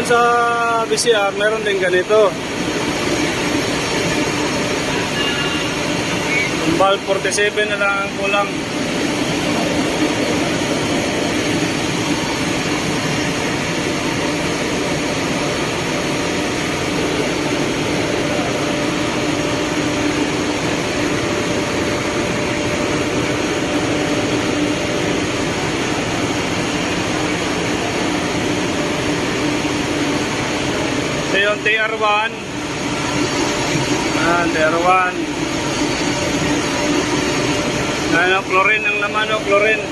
doon sa BCR, meron din ganito. Valve 47 na lang ang kulang. So yung TR1, TR1, ano, chlorine ang laman, o chlorine.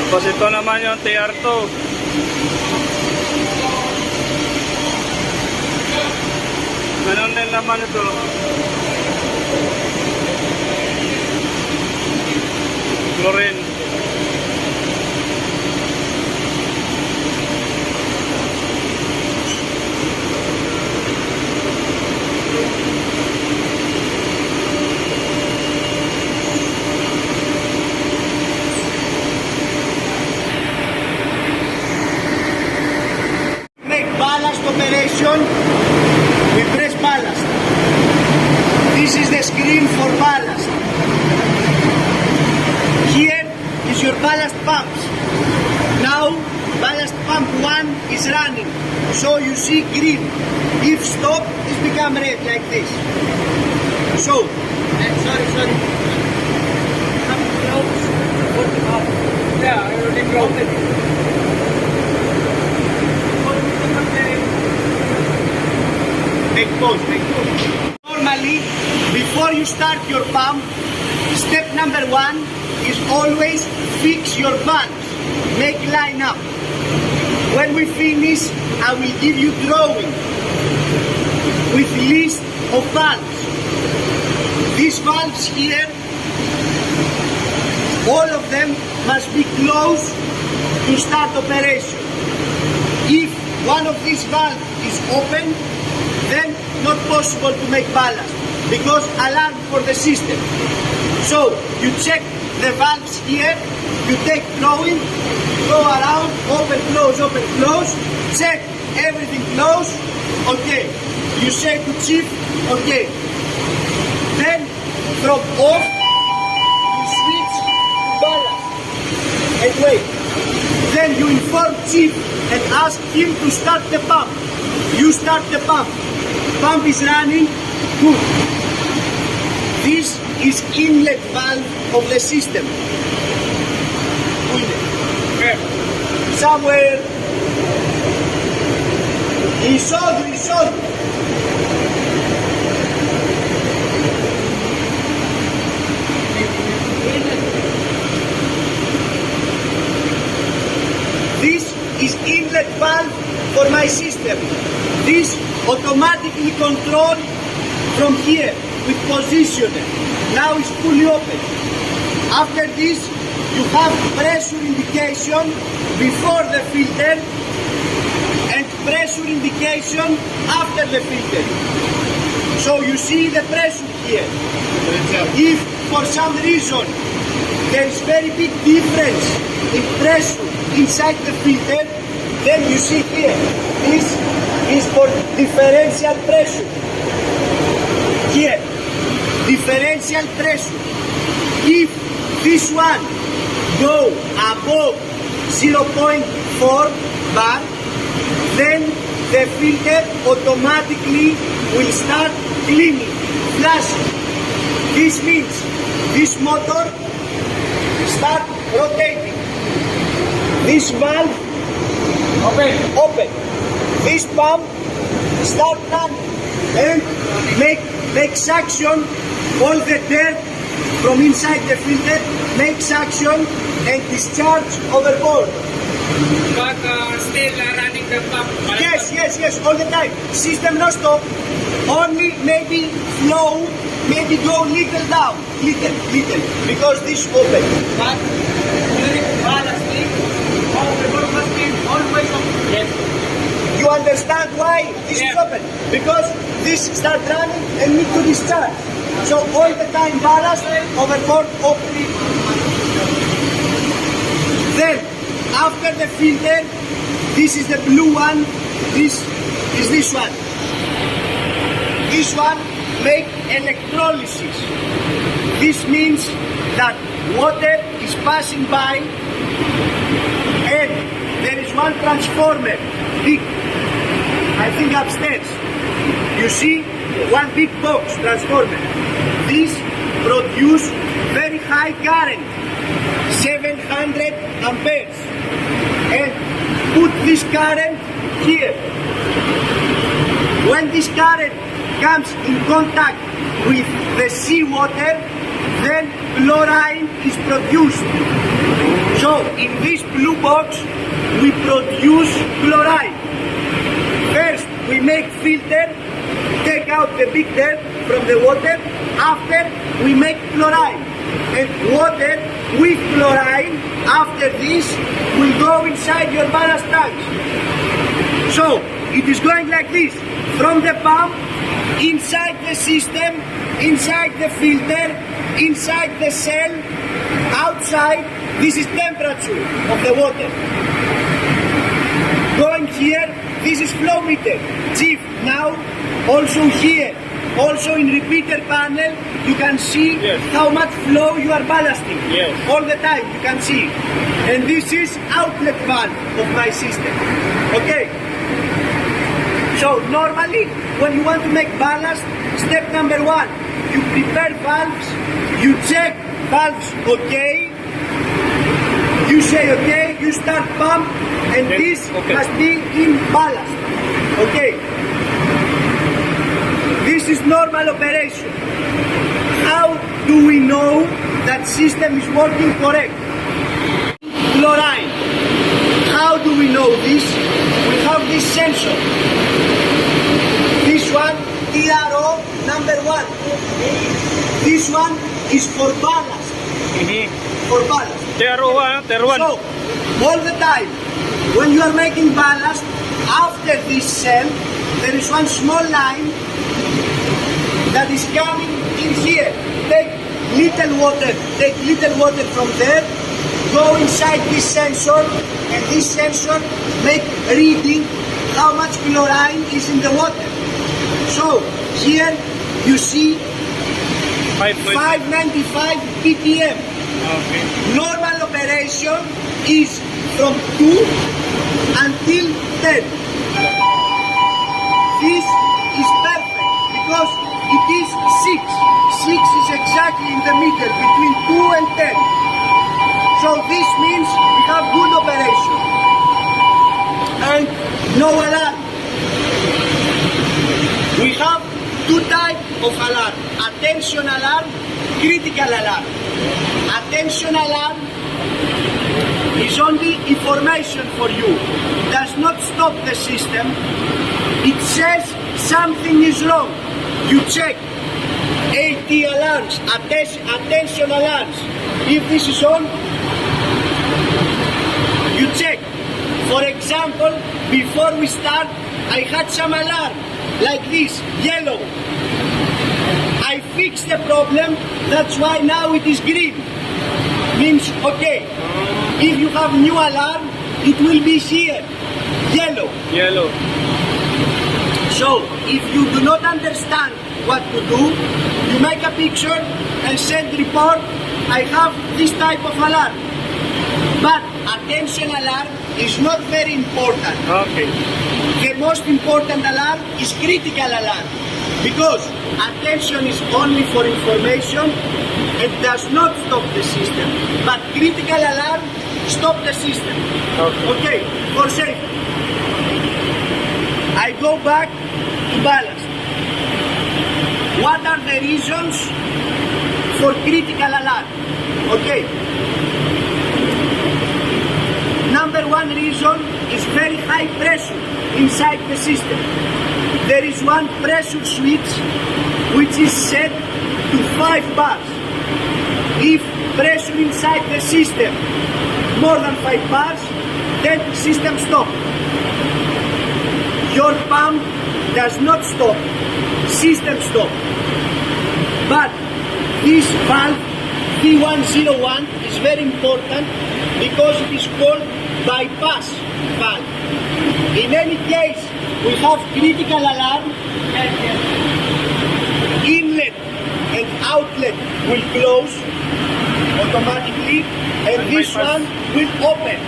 Tapos ito naman yung TR2. Ganon din laman ito. Chlorine. Ballast operation, we press ballast. This is the screen for ballast. Here is your ballast pumps. Now ballast pump 1 is running, so you see green. If stop, it become red like this. So, sorry. Yeah, I already closed it. Make pause. Normally, before you start your pump, step number 1 is always fix your valves. Make line up. When we finish, I will give you drawing with list of valves. These valves here, all of them must be closed to start operation. If one of these valves is open, then not possible to make ballast because alarm for the system. So you check the valves here, you take drawing, go around, open, close, check everything close, okay. You say to chief, okay. Then from off, you switch to ballast and wait. Then you inform chief and ask him to start the pump. You start the pump. Pump is running, good. This is inlet valve of the system. Somewhere inside. This is inlet valve for my system. This automatically controlled from here with positioner. Now it's fully open. After this, you have pressure indication before the filter and pressure indication after the filter. So you see the pressure here. If for some reason there is very big difference in pressure inside the filter, then you see here, this is for differential pressure. Here, differential pressure. If this one go above 0.4 bar, then the filter automatically will start cleaning, flushing. This means this motor start rotating. This valve open. This pump start running and make suction all the dirt from inside the filter, make suction and discharge overboard. But still running the pump? Yes, all the time. System no stop, only maybe flow, maybe go little down, little, because this open. But during ballasting, overboard must be always open. Yes. You understand why this is open? Because this start running and need to discharge. So all the time ballast, overboard open. Then After the filter, this is the blue one, this is this one. This one make electrolysis. This means that water is passing by and there is one transformer, big, I think upstairs. You see one big box transformer. This produce very high current, 700 amperes. And put this current here. When this current comes in contact with the seawater, then chlorine is produced. So in this blue box we produce chlorine. First we make filter, take out the big dirt from the water. After we make chlorine. And water with chlorine after this will go inside your ballast tanks. So it is going like this, from the pump, inside the system, inside the filter, inside the cell, outside. This is temperature of the water. Going here, this is flow meter. Chief, now also here, also in repeater panel, you can see Yes. how much flow you are ballasting. Yes. All the time you can see. And this is outlet valve of my system. Okay. So normally when you want to make ballast, step number one, you prepare valves, you check valves okay, you say okay, you start pump, and Okay. this Okay. must be in ballast. Okay. This is normal operation. How do we know that system is working correct? Chlorine. How do we know this? We have this sensor. This one, TRO number 1. This one is for ballast. For ballast. Ter1. So, all the time, when you are making ballast, after this cell, there is one small line that is coming in here. Take little water from there, go inside this sensor, and this sensor make reading how much chlorine is in the water. So, here you see 595 ppm. Okay. Normal operation is from 2 until 10. This is perfect because it is 6. 6 is exactly in the middle between 2 and 10. So this means we have good operation and no alarm. We have two types of alarm: attention alarm, critical alarm. Attention alarm is only information for you. It does not stop the system. It says something is wrong. You check AT alarms, attention alarms. If this is on, you check. For example, before we start, I had some alarm like this, yellow. I fixed the problem, that's why now it is green. Means okay. If you have new alarm, it will be here, yellow. Yellow. So, if you do not understand what to do, you make a picture and send report, I have this type of alarm. But attention alarm is not very important. Okay. The most important alarm is critical alarm, because attention is only for information and does not stop the system. But critical alarm stop the system. Okay, for safety. I go back to ballast. What are the reasons for critical alarm? Okay. Number one reason is very high pressure inside the system. There is one pressure switch which is set to 5 bars. If pressure inside the system more than 5 bars, then system stop. Your pump does not stop, system stop. But this valve P101 is very important because it is called bypass valve. In any case, we have critical alarm. Inlet and outlet will close automatically, and this one will open.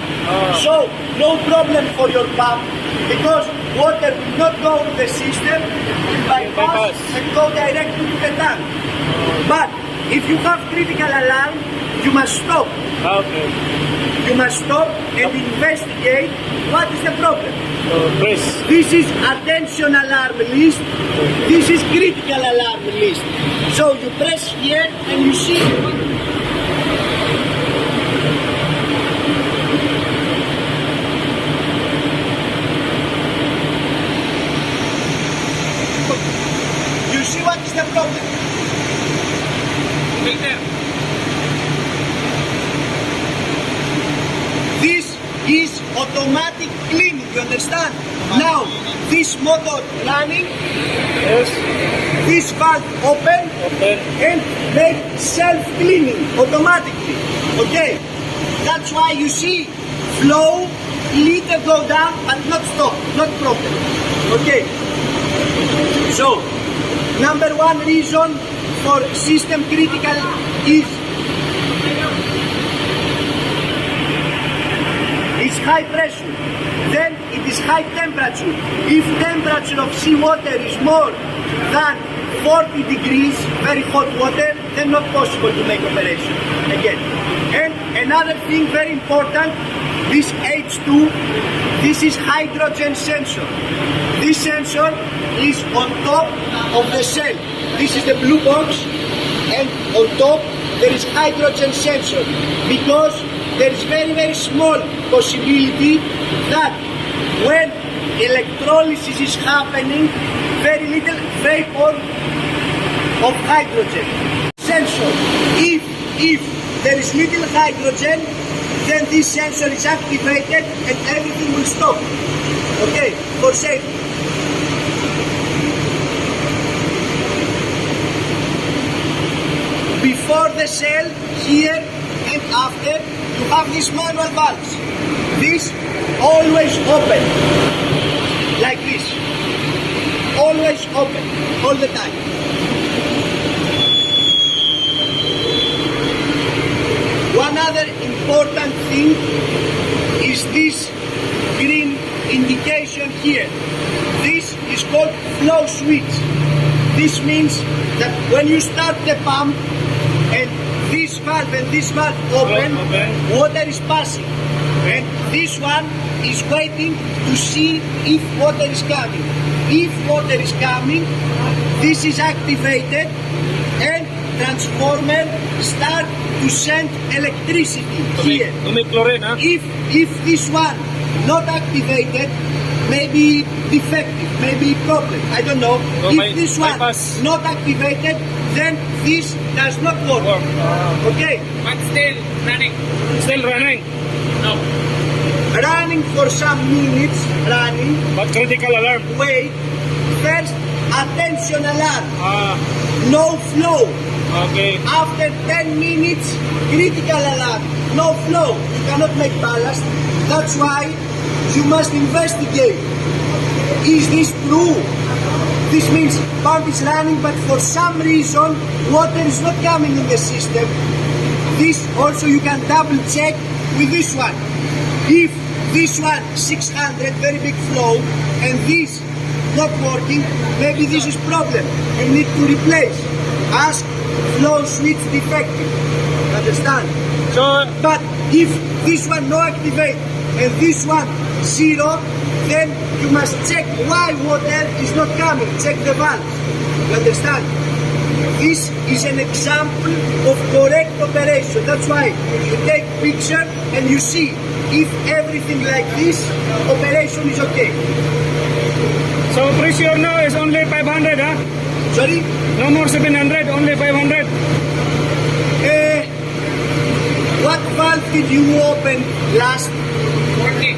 So no problem for your pump, because water will not go to the system, will bypass and go directly to the tank. But if you have critical alarm, you must stop. Okay. You must stop and investigate what is the problem. Press. This is attention alarm list. This is critical alarm list. So you press here and you see. You see what is the problem. This is automatic cleaning, you understand? Now, this motor running, Yes. this valve open, and make self-cleaning automatically. Okay? That's why you see flow, liter go down, but not stop, not problem. Okay? So, number one reason for system critical is high pressure, then it is high temperature. If temperature of seawater is more than 40 degrees, very hot water, then not possible to make operation again. And another thing very important, this H2, this is hydrogen sensor. This sensor is on top of the cell. This is the blue box, and on top there is hydrogen sensor, because there is very small possibility that when electrolysis is happening, very little vapor of hydrogen. Sensor, if there is little hydrogen, then this sensor is activated and everything will stop. Okay, for safety. Before the cell, here and after, you have these manual valves. This always open, like this. Always open, all the time. One other important thing is this green indication here. This is called flow switch. This means that when you start the pump and this valve open, water is passing. And this one is waiting to see if water is coming. If water is coming, this is activated and transformer start to send electricity here. If this one not activated, maybe defective, maybe problem, I don't know. If this one not activated, then this does not work. Okay? But still running. Still running. No. Running for some minutes, running. But critical alarm. Wait. First, attention alarm. Ah. No flow. Okay. After 10 minutes, critical alarm. No flow. You cannot make ballast. That's why you must investigate. Is this true? This means pump is running, but for some reason water is not coming in the system. This also you can double check with this one. If this one 600, very big flow, and this not working, maybe this is problem. You need to replace. Ask flow switch defective. Understand? So, But if this one no activate and this one zero, then you must check why water is not coming. Check the valve. You understand? This is an example of correct operation. That's why you take picture and you see if everything like this, operation is okay. so pressure now is only 500, huh? Sorry? No more 700, only 500. What valve did you open last? 40.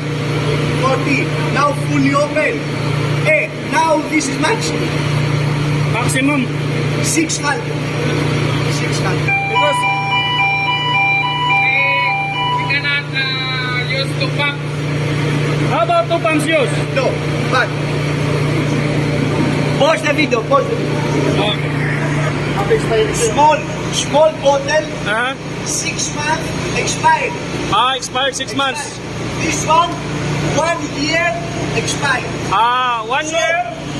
40. Now fully open. Now this is maximum. Maximum. 600. 600. Because We cannot use Use to pump. How about 2 pumps use? No, but pause the video, pause the video. Small bottle, 6 months expired. Expired 6 months. This one, 1 year expired. 1 year,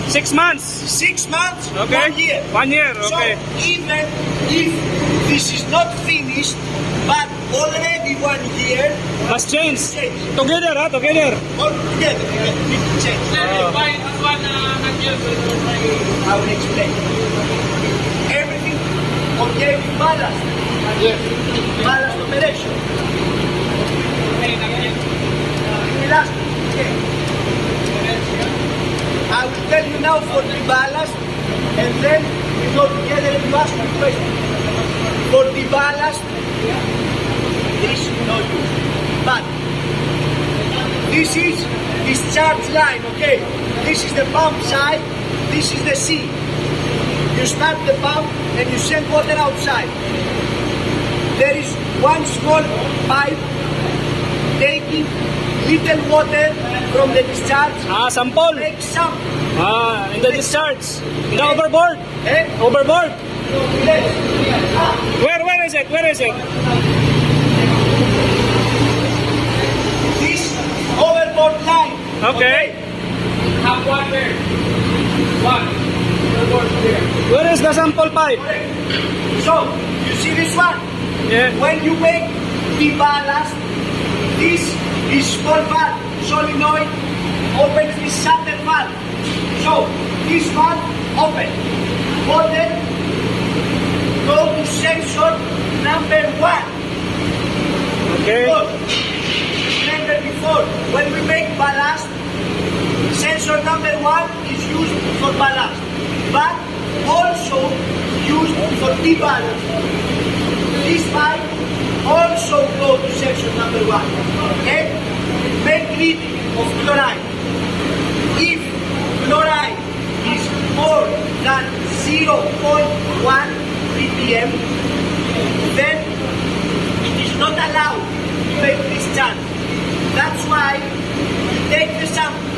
6 months. 6 months, Okay. 1 year. 1 year, okay. So even if this is not finished, but already 1 year, Must change. change. Together, together. All together, we need to change. Why this one not used? I will explain. Everything okay with ballast. Yes. Ballast operation. Last, okay. I will tell you now for the ballast, and then we go together and you ask me question. For the ballast, this no use. But this is discharge line, okay? This is the pump side, this is the sea. You start the pump and you send water outside. There is one small pipe taking little water from the discharge. Sample. Make some. In the discharge. In the overboard. Eh? Overboard. Yes. Where is it? Where is it? This overboard line. Okay. Have one there. One. Where is the sample pipe? So, you see this one? Yeah. When you make the ballast, this is small valve, solenoid, opens this shutter valve. So, this one open. Water go to sensor number 1. Okay. Because, remember before, when we make ballast, sensor number 1 is used for ballast, but also used for deballast. This pipe also go to section number 1. And make reading of chloride. If chloride is more than 0.1 ppm, then it is not allowed to make discharge. That's why you take the sample.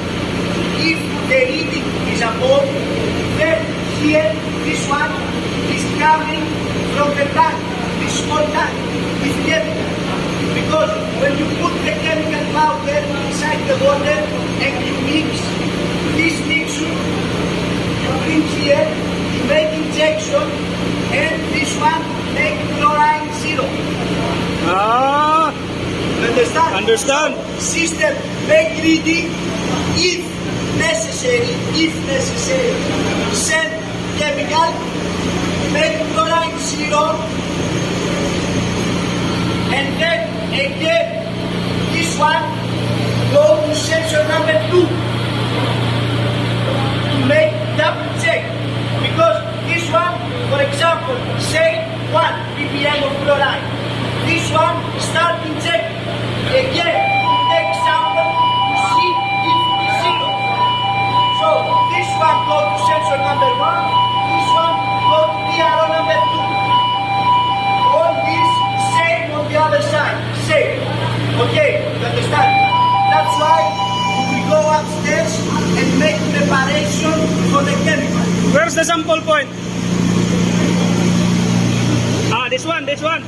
If the reading is above, then here this one is coming from the tank, this small tank with chemical. Because when you put the chemical powder inside the water and you mix this mixture, you bring here, you make injection, and this one make chlorine 0. You understand? Understand. System make reading if necessary, send chemical, make chlorine 0, and then again this one go to sensor number 2 to make double check, because this one, for example, say 1 ppm of chlorine, this one start injecting again to take sample to see if it is 0. So this one go to sensor number 1, this one go to DRO number 2. All this same on the other side, same. Okay, you understand? That's why we go upstairs and make preparation for the chemical. Where's the sample point? This one. This one,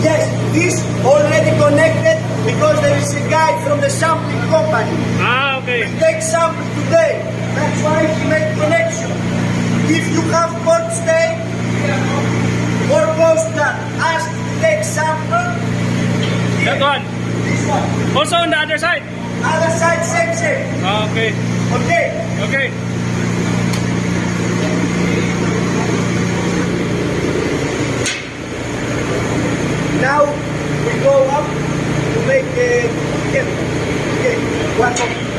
Yes, this already connected because there is a guy from the sampling company. Okay. Take sample today. That's why he made connection. If you have cold stay or coastal, ask to take sample. That one. This one. Also on the other side. Other side, same. Okay. Okay. Okay. Now we go up to make a chemical. Okay. One more.